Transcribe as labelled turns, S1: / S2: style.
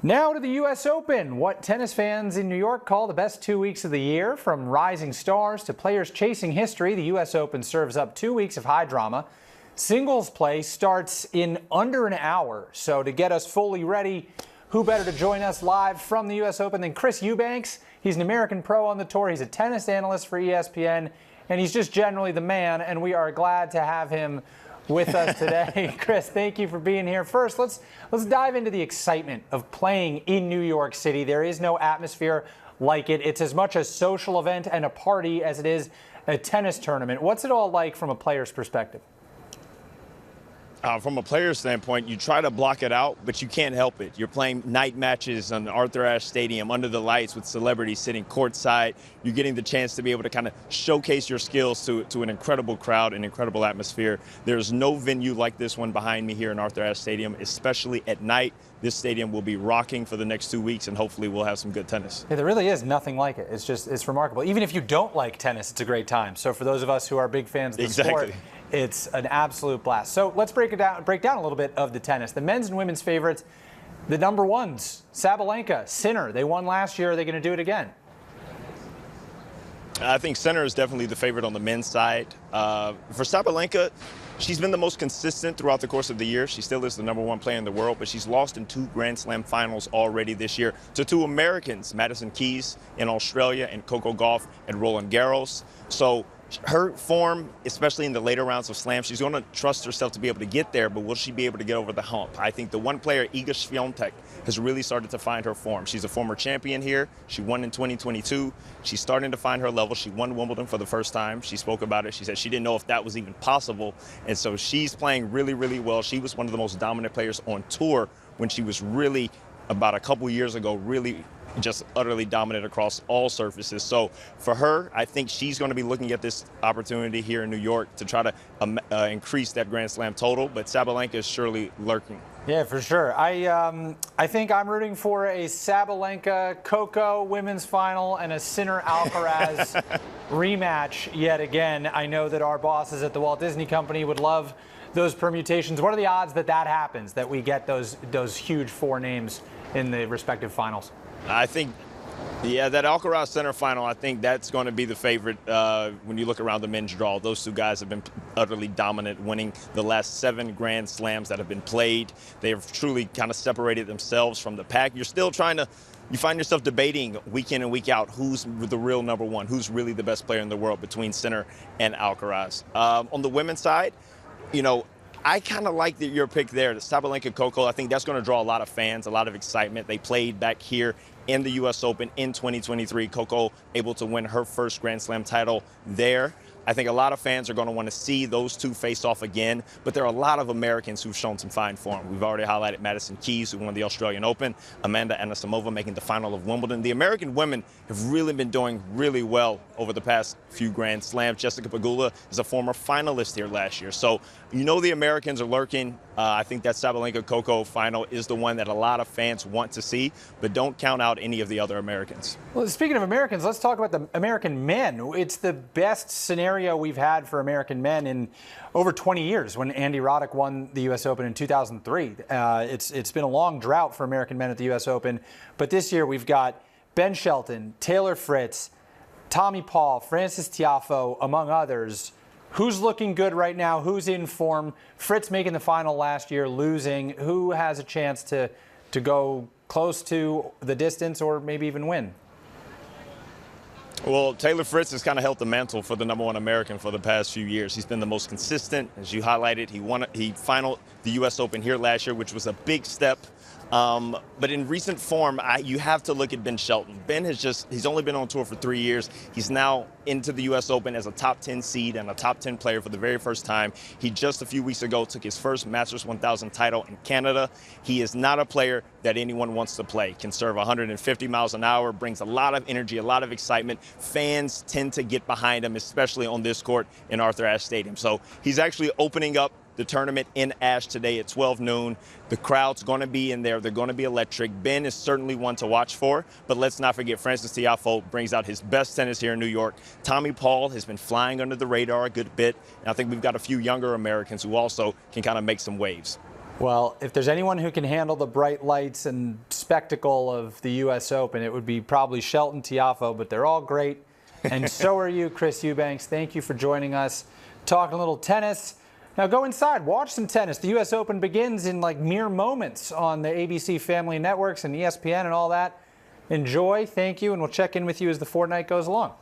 S1: Now to the U.S. Open, what tennis fans in New York call the best 2 weeks of the year. From rising stars to players chasing history, the U.S. Open serves up 2 weeks of high drama. Singles play starts in under an hour. So to get us fully ready, who better to join us live from the U.S. Open than Chris Eubanks? He's an American pro on the tour. He's a tennis analyst for ESPN, and he's just generally the man, and we are glad to have him with us today. Chris, thank you for being here. First, let's dive into the excitement of playing in New York City. There is no atmosphere like it. It's as much a social event and a party as it is a tennis tournament. What's it all like from a player's perspective?
S2: From a player's standpoint, you try to block it out, but you can't help it. You're playing night matches on Arthur Ashe Stadium under the lights with celebrities sitting courtside. You're getting the chance to be able to kind of showcase your skills to an incredible crowd, an incredible atmosphere. There's no venue like this one behind me here in Arthur Ashe Stadium, especially at night. This stadium will be rocking for the next 2 weeks, and hopefully we'll have some good tennis.
S1: Yeah, there really is nothing like it. It's remarkable. Even if you don't like tennis, it's a great time. So for those of us who are big fans of the sport, it's an absolute blast. So let's break down a little bit of the tennis. The men's and women's favorites, the number ones, Sabalenka, Sinner. They won last year. Are they going to do it again?
S2: I think Sinner is definitely the favorite on the men's side. For Sabalenka, she's been the most consistent throughout the course of the year. She still is the number one player in the world, but she's lost in 2 Grand Slam finals already this year to 2 Americans, Madison Keys in Australia and Coco Gauff at Roland Garros. So her form, especially in the later rounds of Slam, she's going to trust herself to be able to get there, but will she be able to get over the hump? I think the one player, Iga Swiatek, has really started to find her form. She's a former champion here. She won in 2022. She's starting to find her level. She won Wimbledon for the first time. She spoke about it. She said she didn't know if that was even possible. And so she's playing really, really well. She was one of the most dominant players on tour when she was really, about a couple years ago, really just utterly dominant across all surfaces. So for her, I think she's going to be looking at this opportunity here in New York to try to increase that Grand Slam total, but Sabalenka is surely lurking.
S1: Yeah, for sure. I think I'm rooting for a Sabalenka-Coco women's final and a Sinner-Alcaraz rematch yet again. I know that our bosses at the Walt Disney Company would love those permutations. What are the odds that that happens, that we get those huge 4 names in the respective finals?
S2: I think, yeah, that Alcaraz Sinner final, I think that's going to be the favorite when you look around the men's draw. Those 2 guys have been utterly dominant, winning the last 7 Grand Slams that have been played. They have truly kind of separated themselves from the pack. You're still you find yourself debating week in and week out who's the real number one, who's really the best player in the world between Sinner and Alcaraz. On the women's side, you know, I kind of like your pick there, the Sabalenka-Coco. I think that's going to draw a lot of fans, a lot of excitement. They played back here in the U.S. Open in 2023. Coco able to win her first Grand Slam title there. I think a lot of fans are going to want to see those 2 face off again, but there are a lot of Americans who've shown some fine form. We've already highlighted Madison Keys, who won the Australian Open, Amanda Anisimova making the final of Wimbledon. The American women have really been doing really well over the past few Grand Slams. Jessica Pegula is a former finalist here last year. So you know the Americans are lurking. I think that Sabalenka-Coco final is the one that a lot of fans want to see, but don't count out any of the other Americans.
S1: Well, speaking of Americans, let's talk about the American men. It's the best scenario we've had for American men in over 20 years when Andy Roddick won the U.S. Open in 2003. It's been a long drought for American men at the U.S. Open, but this year we've got Ben Shelton, Taylor Fritz, Tommy Paul, Frances Tiafoe, among others. Who's looking good right now? Who's in form? Fritz making the final last year, losing. Who has a chance to go close to the distance or maybe even win?
S2: Well, Taylor Fritz has kind of held the mantle for the number 1 American for the past few years. He's been the most consistent, as you highlighted. He finaled the U.S. Open here last year, which was a big step. But in recent form, you have to look at Ben Shelton. Ben he's only been on tour for 3 years. He's now into the U.S. Open as a top 10 seed and a top 10 player for the very first time. He just a few weeks ago took his first Masters 1000 title in Canada. He is not a player that anyone wants to play. Can serve 150 miles an hour, brings a lot of energy, a lot of excitement. Fans tend to get behind him, especially on this court in Arthur Ashe Stadium. So he's actually opening up the tournament in Ashe today at 12 noon. The crowd's going to be in there. They're going to be electric. Ben is certainly one to watch for, but let's not forget Frances Tiafoe brings out his best tennis here in New York. Tommy Paul has been flying under the radar a good bit, and I think we've got a few younger Americans who also can kind of make some waves.
S1: Well, if there's anyone who can handle the bright lights and spectacle of the U.S. Open, it would be probably Shelton Tiafoe, but they're all great. And so are you, Chris Eubanks. Thank you for joining us, talking a little tennis. Now go inside, watch some tennis. The U.S. Open begins in like mere moments on the ABC Family Networks and ESPN and all that. Enjoy, thank you, and we'll check in with you as the fortnight goes along.